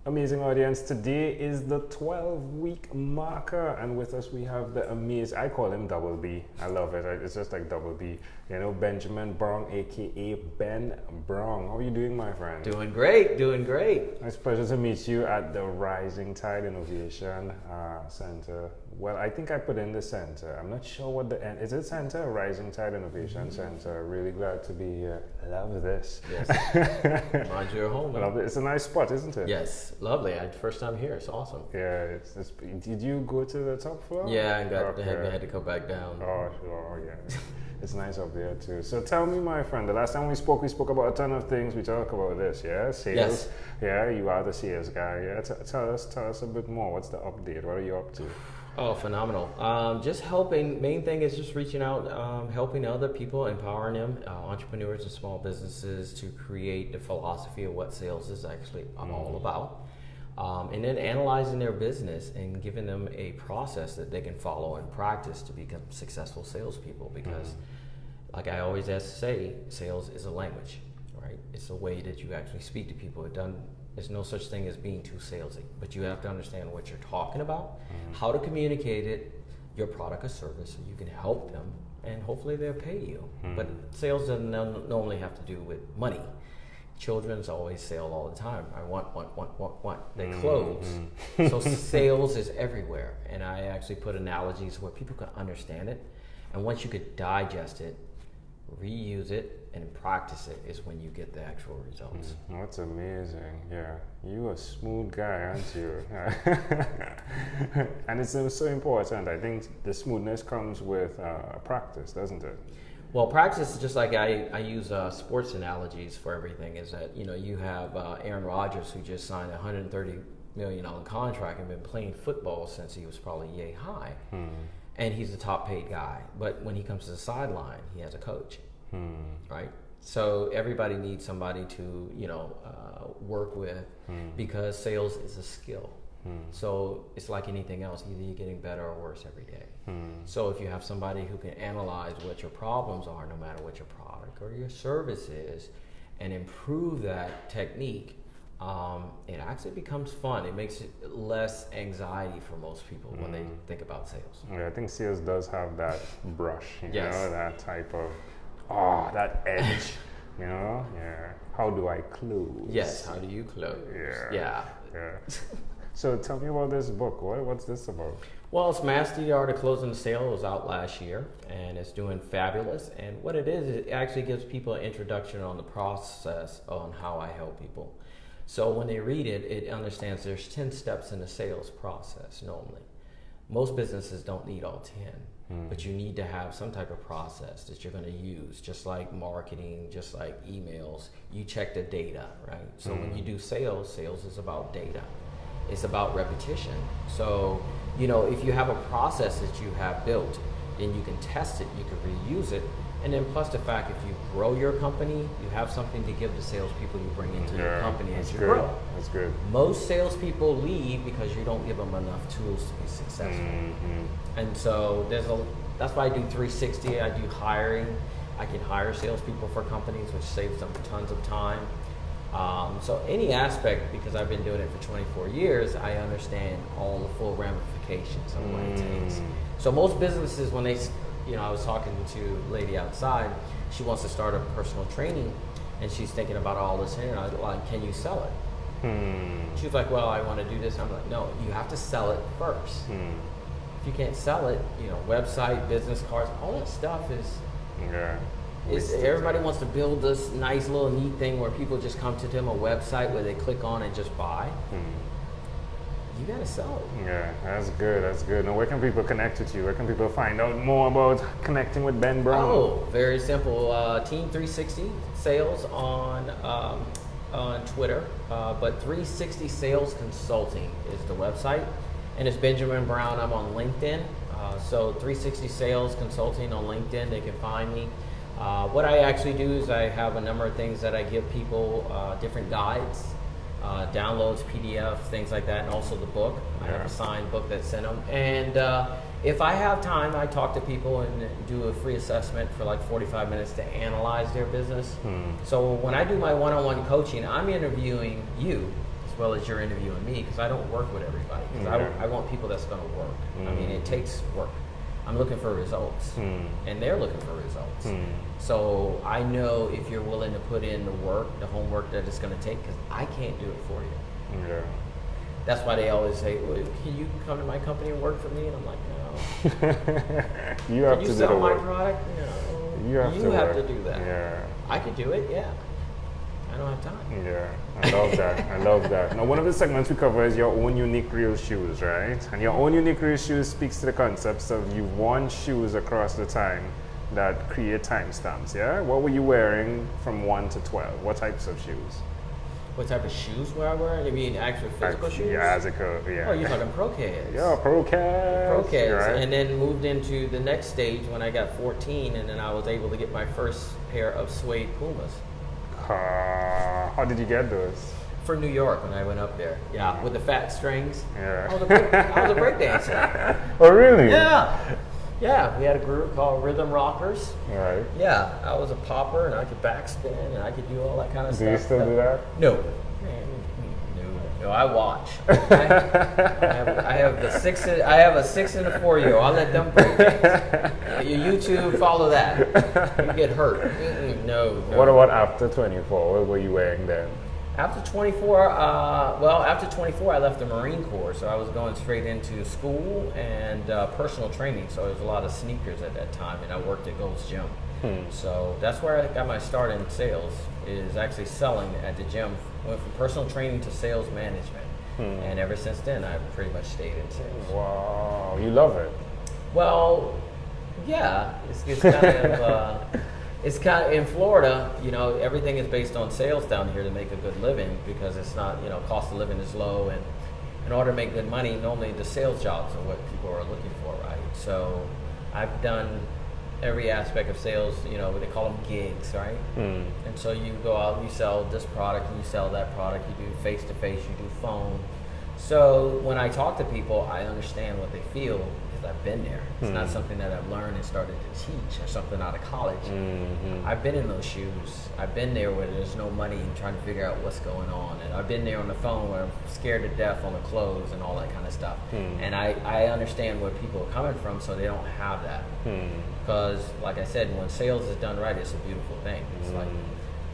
Amazing audience, today is the 12-week marker, and with us we have the amazing, I call him Double B, I love it, it's just like Double B, Benjamin Brown, aka Ben Brown. How are you doing, my friend? Doing great, doing great. It's a pleasure to meet you at the Rising Tide Innovation Center. Well, I think I put in the center. I'm not sure what the end is. It center? Rising Tide Innovation Center. Really glad to be here. Love this. Yes. Mind your home. Love it. It's a nice spot, isn't it? Yes, lovely. First time here. It's awesome. Yeah. Did you go to the top floor? Yeah, I had to go back down. Oh, sure. Yeah. It's nice up there too. So tell me, my friend, the last time we spoke about a ton of things. We talked about this, yeah? Sales. Yes. Yeah, you are the sales guy. Yeah. Tell us a bit more. What's the update? What are you up to? Oh, phenomenal. Just helping, main thing is just reaching out, helping other people, empowering them, entrepreneurs and small businesses to create the philosophy of what sales is actually all about. And then analyzing their business and giving them a process that they can follow and practice to become successful salespeople. Because, like I always have to say, sales is a language, right? It's a way that you actually speak to people. There's no such thing as being too salesy, but you have to understand what you're talking about, how to communicate it, your product or service, so you can help them, and hopefully they'll pay you. But sales doesn't normally have to do with money. Children's always sell all the time. I want. They close. So sales is everywhere. And I actually put analogies where people can understand it. And once you could digest it, reuse it, and practice it is when you get the actual results. That's amazing. Yeah. You a smooth guy, aren't you? And it's so important. I think the smoothness comes with practice, doesn't it? Well, practice is just like I use sports analogies for everything. Is that you have Aaron Rodgers, who just signed a $130 million contract and been playing football since he was probably yay high, and he's the top paid guy. But when he comes to the sideline, he has a coach, right? So everybody needs somebody to work with, because sales is a skill. So it's like anything else, either you're getting better or worse every day. So if you have somebody who can analyze what your problems are, no matter what your product or your service is, and improve that technique, it actually becomes fun. It makes it less anxiety for most people when they think about sales. Yeah, I think sales does have that brush, Yes. that type of, that edge, yeah. How do I close? Yes, how do you close? Yeah. So tell me about this book. What's this about? Well, it's Master the Art of Closing the Sale. It was out last year, and it's doing fabulous. And what it is, it actually gives people an introduction on the process on how I help people. So when they read it, it understands there's 10 steps in the sales process normally. Most businesses don't need all 10, but you need to have some type of process that you're going to use, just like marketing, just like emails. You check the data, right? So when you do sales is about data. It's about repetition. So, if you have a process that you have built, then you can test it, you can reuse it. And then plus the fact, if you grow your company, you have something to give the salespeople you bring into your company as you grow. That's good. Most salespeople leave because you don't give them enough tools to be successful. And so that's why I do 360. I do hiring. I can hire salespeople for companies, which saves them tons of time. So any aspect, because I've been doing it for 24 years, I understand all the full ramifications of what it takes. So most businesses, when they, I was talking to a lady outside, she wants to start a personal training, and she's thinking about all this here, and I was like, can you sell it? She was like, well, I want to do this. I'm like, no, you have to sell it first. If you can't sell it, website, business cards, all that stuff is... Everybody wants to build this nice little neat thing where people just come to them, a website where they click on and just buy. You gotta sell it. Yeah, that's good. Now, where can people connect with you? Where can people find out more about connecting with Ben Brown? Oh, very simple. Team 360 Sales on Twitter, but 360 Sales Consulting is the website, and it's Benjamin Brown. I'm on LinkedIn, so 360 Sales Consulting on LinkedIn. They can find me. What I actually do is I have a number of things that I give people, different guides, downloads, PDF, things like that, and also the book. I have a signed book that's in them. And if I have time, I talk to people and do a free assessment for like 45 minutes to analyze their business. So when I do my one-on-one coaching, I'm interviewing you, as well as you're interviewing me, because I don't work with everybody. 'Cause I want people that's going to work. I mean, it takes work. I'm looking for results, and they're looking for results. So I know if you're willing to put in the work, the homework that it's going to take, because I can't do it for you. Yeah. That's why they always say, well, can you come to my company and work for me? And I'm like, no. You have can to you do sell the my work. product? No. You have to do that. Yeah. I could do it, yeah. I don't have time. Yeah, I love that. I love that. Now, one of the segments we cover is your own unique real shoes, right? And your own unique real shoes speaks to the concepts of you've worn shoes across the time that create timestamps, yeah? What were you wearing from 1 to 12? What types of shoes? What type of shoes were I wearing? You mean actual physical shoes? Yeah, as a coat, yeah. Oh, you're talking Pro-Cats. Yeah, Pro-Cats. Pro-Cats. Right. And then moved into the next stage when I got 14, and then I was able to get my first pair of suede Pumas. How did you get those? For New York when I went up there. Yeah, with the fat strings. Yeah. I was a break dancer. Oh, really? Yeah. Yeah, we had a group called Rhythm Rockers. Right. Yeah, I was a popper, and I could backspin, and I could do all that kind of stuff. Do you still do that? No. No, I watch. I have a 6 and a 4-year. I'll let them break it. Your YouTube, follow that. You get hurt. No. What about after 24? What were you wearing then? After 24, after 24, I left the Marine Corps, so I was going straight into school and personal training. So there was a lot of sneakers at that time, and I worked at Gold's Gym. So that's where I got my start in sales, is actually selling at the gym. Went from personal training to sales management. And ever since then, I've pretty much stayed in sales. Wow, you love it. Well, yeah, it's kind of, it's kind of, in Florida, you know, everything is based on sales down here to make a good living, because it's not, you know, cost of living is low, and in order to make good money, normally the sales jobs are what people are looking for, right? So I've done every aspect of sales, you know, they call them gigs, right? And so you go out and you sell this product and you sell that product, you do face-to-face, you do phone. So when I talk to people, I understand what they feel, because I've been there. It's not something that I've learned and started to teach, or something out of college. I've been in those shoes. I've been there where there's no money and trying to figure out what's going on. And I've been there on the phone where I'm scared to death on the clothes and all that kind of stuff. And I understand where people are coming from, so they don't have that. Because, like I said, when sales is done right, it's a beautiful thing. It's like,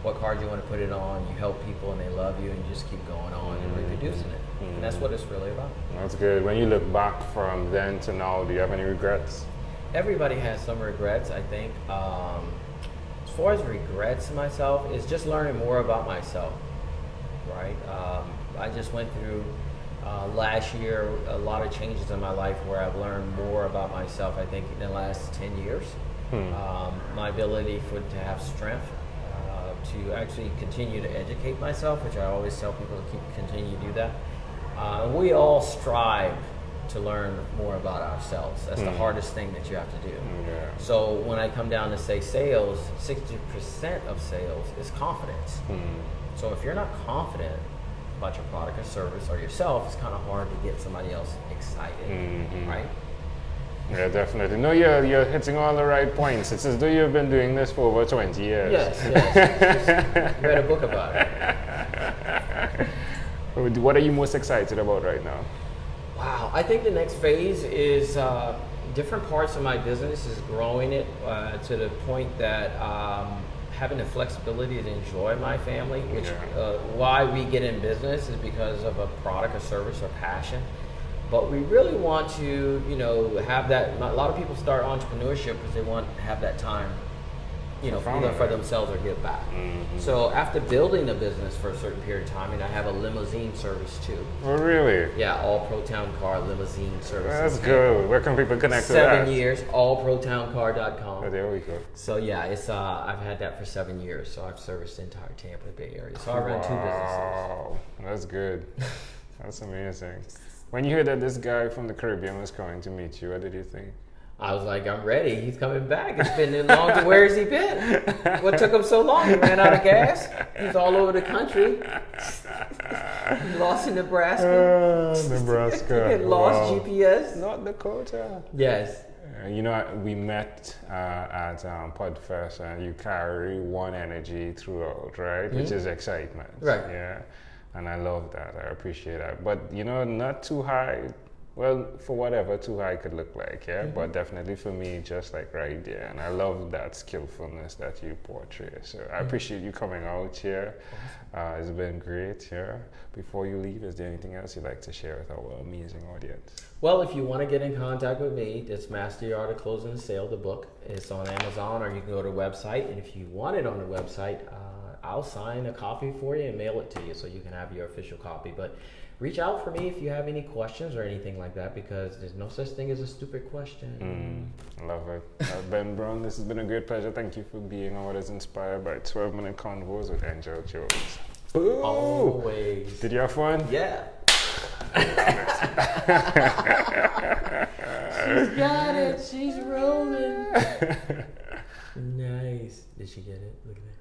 what card you want to put it on, you help people and they love you, and you just keep going on and reproducing it. And that's what it's really about. That's good. When you look back from then to now, do you have any regrets? Everybody has some regrets, I think. As far as regrets myself, it's just learning more about myself, right? I just went through last year a lot of changes in my life where I've learned more about myself, I think, in the last 10 years. My ability to have strength, to actually continue to educate myself, which I always tell people to continue to do that. We all strive to learn more about ourselves. That's the hardest thing that you have to do. So when I come down to say sales, 60% of sales is confidence. So if you're not confident about your product or service or yourself, it's kind of hard to get somebody else excited, right? Yeah, definitely. No, you're hitting all the right points. It's as though you've been doing this for over 20 years. Yes. Read a book about it. What are you most excited about right now? Wow, I think the next phase is different parts of my business is growing it to the point that having the flexibility to enjoy my family, which why we get in business is because of a product or service or passion. But we really want to, you know, have that. A lot of people start entrepreneurship because they want to have that time, you know, either for themselves or give back. So after building a business for a certain period of time, and I have a limousine service too. Oh, really? Yeah, all Protown Car limousine service. That's good. Where can people connect to that? 7 years, allprotowncar.com. Oh, there we go. So yeah, it's I've had that for 7 years. So I've serviced the entire Tampa Bay area. So I run 2 businesses. Wow, that's good. That's amazing. When you heard that this guy from the Caribbean was coming to meet you, what did you think? I was like, I'm ready. He's coming back. It's been this long. Where has he been? What took him so long? He ran out of gas. He's all over the country. He lost in Nebraska. Nebraska. He lost GPS. North Dakota. Yes. You know, we met at Podfest, and you carry one energy throughout, right? Which is excitement. Right. Yeah. And I love that. I appreciate that. But, you know, not too high. Well, for whatever too high could look like, yeah? But definitely for me, just like right there. And I love that skillfulness that you portray. So I appreciate you coming out here. It's been great, yeah? Before you leave, is there anything else you'd like to share with our amazing audience? Well, if you want to get in contact with me, it's Master the Art of Closing a Sale, the book. It's on Amazon, or you can go to the website. And if you want it on the website, I'll sign a copy for you and mail it to you so you can have your official copy. But reach out for me if you have any questions or anything like that, because there's no such thing as a stupid question. Love it. Ben Brown, this has been a great pleasure. Thank you for being on what is inspired by 12-minute convos with Angel Jones. Boo! Always. Did you have fun? Yeah. She's got it. She's rolling. Nice. Did she get it? Look at that.